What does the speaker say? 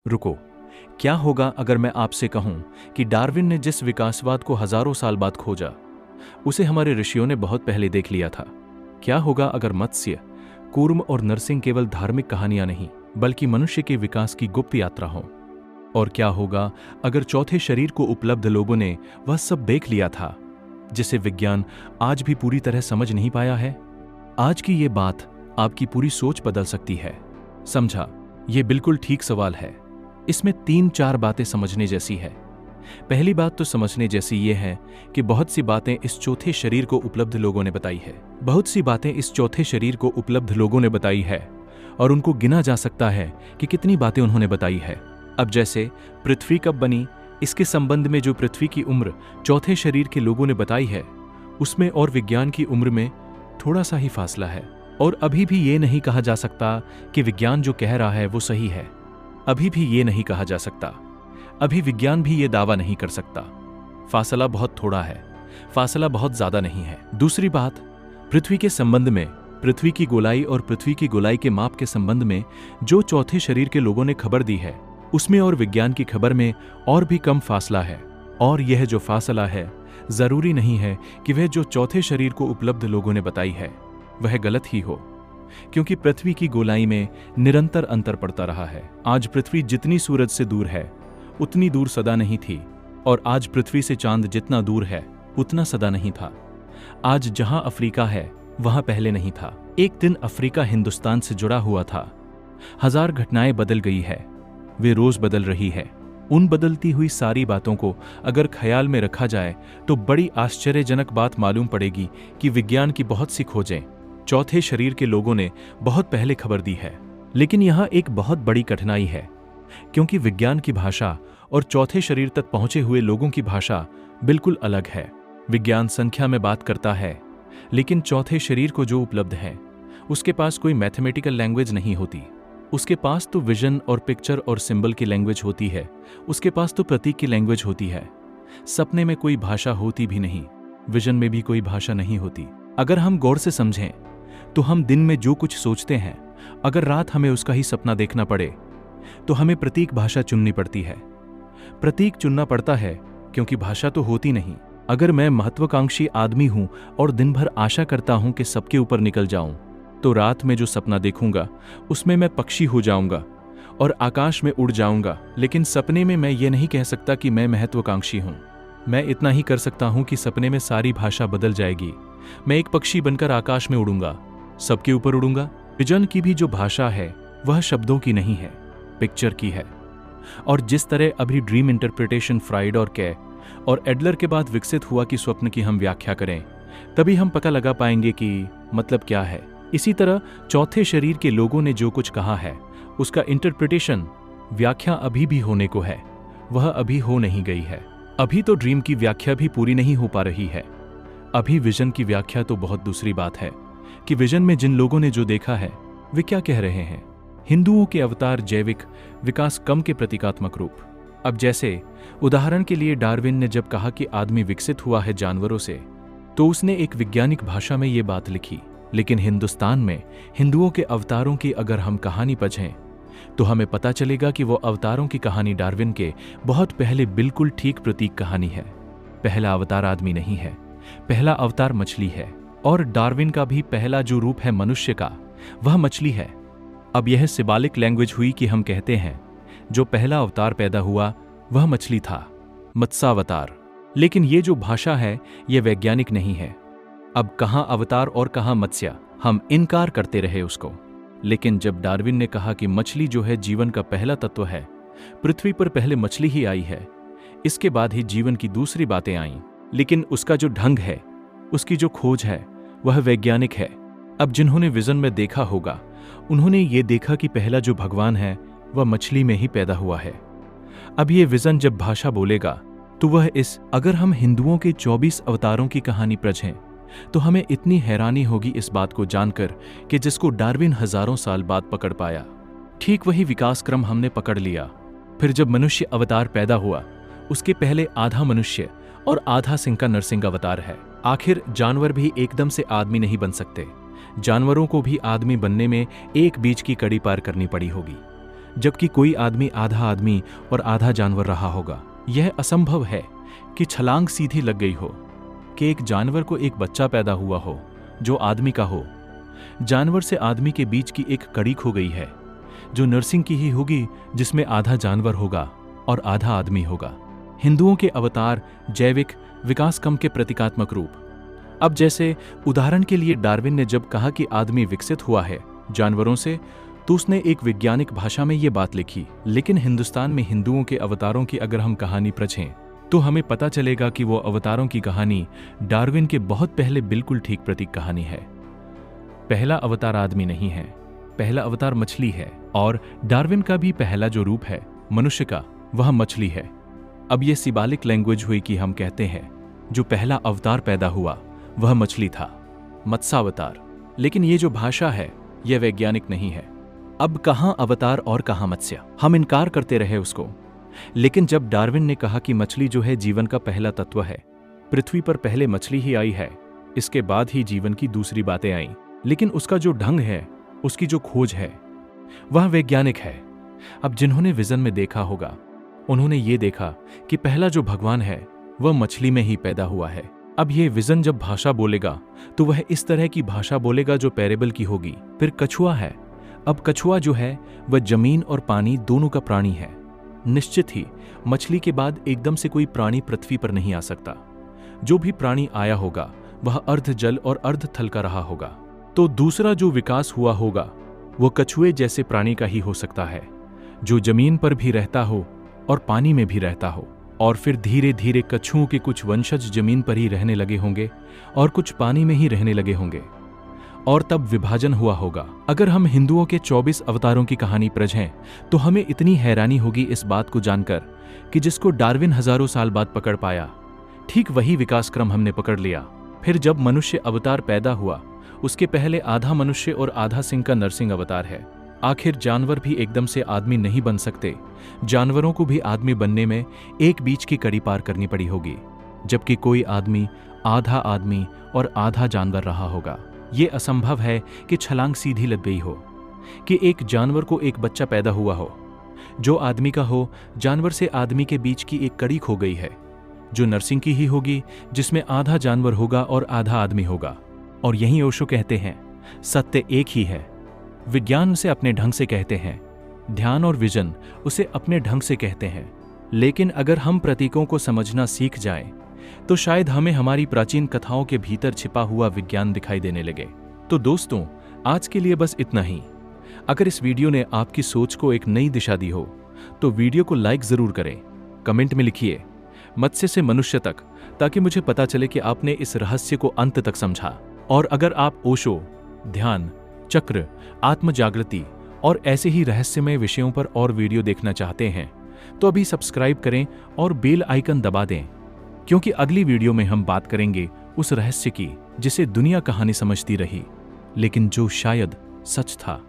रुको, क्या होगा अगर मैं आपसे कहूं कि डार्विन ने जिस विकासवाद को हजारों साल बाद खोजा, उसे हमारे ऋषियों ने बहुत पहले देख लिया था? क्या होगा अगर मत्स्य, कूर्म और नरसिंह केवल धार्मिक कहानियां नहीं, बल्कि मनुष्य के विकास की गुप्त यात्रा हो? और क्या होगा अगर चौथे शरीर को उपलब्ध लोगों ने वह सब देख लिया था जिसे विज्ञान आज भी पूरी तरह समझ नहीं पाया है? आज की ये बात आपकी पूरी सोच बदल सकती है। समझा, ये बिल्कुल ठीक सवाल है। इसमें 3-4 बातें समझने जैसी है। पहली बात तो समझने जैसी ये है कि बहुत सी बातें इस चौथे शरीर को उपलब्ध लोगों ने बताई है। बहुत सी बातें इस चौथे शरीर को उपलब्ध लोगों ने बताई है और उनको गिना जा सकता है कि कितनी बातें उन्होंने बताई है। अब जैसे पृथ्वी कब बनी, इसके संबंध में जो पृथ्वी की उम्र चौथे शरीर के लोगों ने बताई है, उसमें और विज्ञान की उम्र में थोड़ा सा ही फासला है। और अभी भी ये नहीं कहा जा सकता कि विज्ञान जो कह रहा है वो सही है। अभी भी ये नहीं कहा जा सकता। अभी विज्ञान भी ये दावा नहीं कर सकता। फासला बहुत थोड़ा है, फासला बहुत ज्यादा नहीं है। दूसरी बात, पृथ्वी के संबंध में, पृथ्वी की गोलाई और पृथ्वी की गोलाई के माप के संबंध में जो चौथे शरीर के लोगों ने खबर दी है, उसमें और विज्ञान की खबर में और भी कम फासला है। और यह जो फासला है, जरूरी नहीं है कि वह जो चौथे शरीर को उपलब्ध लोगों ने बताई है वह गलत ही हो, क्योंकि पृथ्वी की गोलाई में निरंतर अंतर पड़ता रहा है। आज पृथ्वी जितनी सूरज से दूर है उतनी दूर सदा नहीं थी, और आज पृथ्वी से चांद जितना दूर है उतना सदा नहीं था। आज जहां अफ्रीका है वहां पहले नहीं था। एक दिन अफ्रीका हिंदुस्तान से जुड़ा हुआ था। 1000 घटनाएं बदल गई है, वे रोज बदल रही है। उन बदलती हुई सारी बातों को अगर ख्याल में रखा जाए तो बड़ी आश्चर्यजनक बात मालूम पड़ेगी कि विज्ञान की बहुत सी खोजें चौथे शरीर के लोगों ने बहुत पहले खबर दी है। लेकिन यहां एक बहुत बड़ी कठिनाई है, क्योंकि विज्ञान की भाषा और चौथे शरीर तक पहुंचे हुए लोगों की भाषा बिल्कुल अलग है। विज्ञान संख्या में बात करता है, लेकिन चौथे शरीर को जो उपलब्ध है उसके पास कोई मैथमेटिकल लैंग्वेज नहीं होती। उसके पास तो विजन और पिक्चर और सिंबल की लैंग्वेज होती है, उसके पास तो प्रतीक की लैंग्वेज होती है। सपने में कोई भाषा होती भी नहीं, विजन में भी कोई भाषा नहीं होती। अगर हम गौर से समझें तो हम दिन में जो कुछ सोचते हैं, अगर रात हमें उसका ही सपना देखना पड़े तो हमें प्रतीक भाषा चुननी पड़ती है। प्रतीक चुनना पड़ता है क्योंकि भाषा तो होती नहीं। अगर मैं महत्वाकांक्षी आदमी हूं और दिन भर आशा करता हूं कि सबके ऊपर निकल जाऊं, तो रात में जो सपना देखूंगा उसमें मैं पक्षी हो जाऊंगा और आकाश में उड़ जाऊंगा। लेकिन सपने में मैं ये नहीं कह सकता कि मैं महत्वाकांक्षी हूं। मैं इतना ही कर सकता हूं कि सपने में सारी भाषा बदल जाएगी। मैं एक पक्षी बनकर आकाश में उड़ूंगा, सबके ऊपर उड़ूंगा। विजन की भी जो भाषा है वह शब्दों की नहीं है, पिक्चर की है। और जिस तरह अभी ड्रीम इंटरप्रिटेशन फ्राइड और कै और एडलर के बाद विकसित हुआ कि स्वप्न की हम व्याख्या करें, तभी हम पता लगा पाएंगे कि मतलब क्या है। इसी तरह चौथे शरीर के लोगों ने जो कुछ कहा है उसका इंटरप्रिटेशन, व्याख्या अभी भी होने को है, वह अभी हो नहीं गई है। अभी तो ड्रीम की व्याख्या भी पूरी नहीं हो पा रही है। अभी विजन की व्याख्या तो बहुत दूसरी बात है कि विजन में जिन लोगों ने जो देखा है वे क्या कह रहे हैं। हिंदुओं के अवतार जैविक विकास कम के प्रतीकात्मक रूप। अब जैसे उदाहरण के लिए डार्विन ने जब कहा कि आदमी विकसित हुआ है जानवरों से, तो उसने एक वैज्ञानिक भाषा में ये बात लिखी। लेकिन हिंदुस्तान में हिंदुओं के अवतारों की अगर हम कहानी पढ़ें तो हमें पता चलेगा कि वो अवतारों की कहानी डार्विन के बहुत पहले बिल्कुल ठीक प्रतीक कहानी है। पहला अवतार आदमी नहीं है, पहला अवतार मछली है। और डार्विन का भी पहला जो रूप है मनुष्य का, वह मछली है। अब यह सिंबॉलिक लैंग्वेज हुई कि हम कहते हैं जो पहला अवतार पैदा हुआ वह मछली था, मत्स्यावतार। लेकिन ये जो भाषा है यह वैज्ञानिक नहीं है। अब कहां अवतार और कहां मत्स्य, हम इनकार करते रहे उसको। लेकिन जब डार्विन ने कहा कि मछली जो है जीवन का पहला तत्व है, पृथ्वी पर पहले मछली ही आई है, इसके बाद ही जीवन की दूसरी बातें आईं। लेकिन उसका जो ढंग है, उसकी जो खोज है, वह वैज्ञानिक है। अब जिन्होंने विजन में देखा होगा उन्होंने ये देखा कि पहला जो भगवान है वह मछली में ही पैदा हुआ है। अब ये विजन जब भाषा बोलेगा तो वह अगर हम हिंदुओं के 24 अवतारों की कहानी पढ़ें तो हमें इतनी हैरानी होगी इस बात को जानकर कि जिसको डार्विन हजारों साल बाद पकड़ पाया, ठीक वही विकास क्रम हमने पकड़ लिया। फिर जब मनुष्य अवतार पैदा हुआ, उसके पहले आधा मनुष्य और आधा सिंह का नरसिंह अवतार है। आखिर जानवर भी एकदम से आदमी नहीं बन सकते। जानवरों को भी आदमी बनने में एक बीच की कड़ी पार करनी पड़ी होगी। जबकि कोई आदमी आधा आदमी और आधा जानवर रहा होगा। यह असंभव है कि छलांग सीधी लग गई हो, कि एक जानवर को एक बच्चा पैदा हुआ हो जो आदमी का हो। जानवर से आदमी के बीच की एक कड़ी खो गई है, जो नरसिंह की ही होगी, जिसमें आधा जानवर होगा और आधा आदमी होगा। हिंदुओं के अवतार जैविक विकास क्रम के प्रतीकात्मक रूप। अब जैसे उदाहरण के लिए डार्विन ने जब कहा कि आदमी विकसित हुआ है जानवरों से, तो उसने एक वैज्ञानिक भाषा में ये बात लिखी। लेकिन हिंदुस्तान में हिंदुओं के अवतारों की अगर हम कहानी पढ़ें तो हमें पता चलेगा कि वो अवतारों की कहानी डार्विन के बहुत पहले बिल्कुल ठीक प्रतीक कहानी है। पहला अवतार आदमी नहीं है, पहला अवतार मछली है। और डार्विन का भी पहला जो रूप है मनुष्य का, वह मछली है। अब ये सिंबॉलिक लैंग्वेज हुई कि हम कहते हैं जो पहला अवतार पैदा हुआ वह मछली था, मत्स्यावतार। लेकिन ये जो भाषा है यह वैज्ञानिक नहीं है। अब कहाँ अवतार और कहाँ मत्स्य, हम इनकार करते रहे उसको। लेकिन जब डार्विन ने कहा कि मछली जो है जीवन का पहला तत्व है, पृथ्वी पर पहले मछली ही आई है, इसके बाद ही जीवन की दूसरी बातें आईं। लेकिन उसका जो ढंग है, उसकी जो खोज है, वह वैज्ञानिक है। अब जिन्होंने विजन में देखा होगा, उन्होंने ये देखा कि पहला जो भगवान है वह मछली में ही पैदा हुआ है। अब ये विजन जब भाषा बोलेगा तो वह इस तरह की भाषा बोलेगा जो पैरेबल की होगी। फिर कछुआ है। अब कछुआ जो है वह जमीन और पानी दोनों का प्राणी है। निश्चित ही मछली के बाद एकदम से कोई प्राणी पृथ्वी पर नहीं आ सकता। जो भी प्राणी आया होगा वह अर्ध जल और अर्ध थल का रहा होगा। तो दूसरा जो विकास हुआ होगा वो कछुए जैसे प्राणी का ही हो सकता है, जो जमीन पर भी रहता हो और पानी में भी रहता हो। और फिर धीरे धीरे कछुओं के कुछ वंशज जमीन पर ही रहने लगे होंगे और कुछ पानी में ही रहने लगे होंगे, और तब विभाजन हुआ होगा। अगर हम हिंदुओं के 24 अवतारों की कहानी पढ़ें तो हमें इतनी हैरानी होगी इस बात को जानकर कि जिसको डार्विन हजारों साल बाद पकड़ पाया, ठीक वही विकास क्रम हमने पकड़ लिया। फिर जब मनुष्य अवतार पैदा हुआ, उसके पहले आधा मनुष्य और आधा सिंह का नरसिंह अवतार है। आखिर जानवर भी एकदम से आदमी नहीं बन सकते, जानवरों को भी आदमी बनने में एक बीच की कड़ी पार करनी पड़ी होगी, जबकि कोई आदमी और आधा जानवर रहा होगा। ये असंभव है कि छलांग सीधी लग गई हो, कि एक जानवर को एक बच्चा पैदा हुआ हो जो आदमी का हो। जानवर से आदमी के बीच की एक कड़ी खो गई है, जो नरसिंह की ही होगी, जिसमें आधा जानवर होगा और आधा आदमी होगा। और यही ओशो कहते हैं सत्य एक ही है। विज्ञान उसे अपने ढंग से कहते हैं, ध्यान और विजन उसे अपने ढंग से कहते हैं। लेकिन अगर हम प्रतीकों को समझना सीख जाएं, तो शायद हमें हमारी प्राचीन कथाओं के भीतर छिपा हुआ विज्ञान दिखाई देने लगे। तो दोस्तों, आज के लिए बस इतना ही। अगर इस वीडियो ने आपकी सोच को एक नई दिशा दी हो तो वीडियो को लाइक जरूर करें, कमेंट में लिखिए मत्स्य से मनुष्य तक, ताकि मुझे पता चले कि आपने इस रहस्य को अंत तक समझा। और अगर आप ओशो, ध्यान, चक्र, आत्म जागृति और ऐसे ही रहस्यमय विषयों पर और वीडियो देखना चाहते हैं तो अभी सब्सक्राइब करें और बेल आइकन दबा दें, क्योंकि अगली वीडियो में हम बात करेंगे उस रहस्य की जिसे दुनिया कहानी समझती रही, लेकिन जो शायद सच था।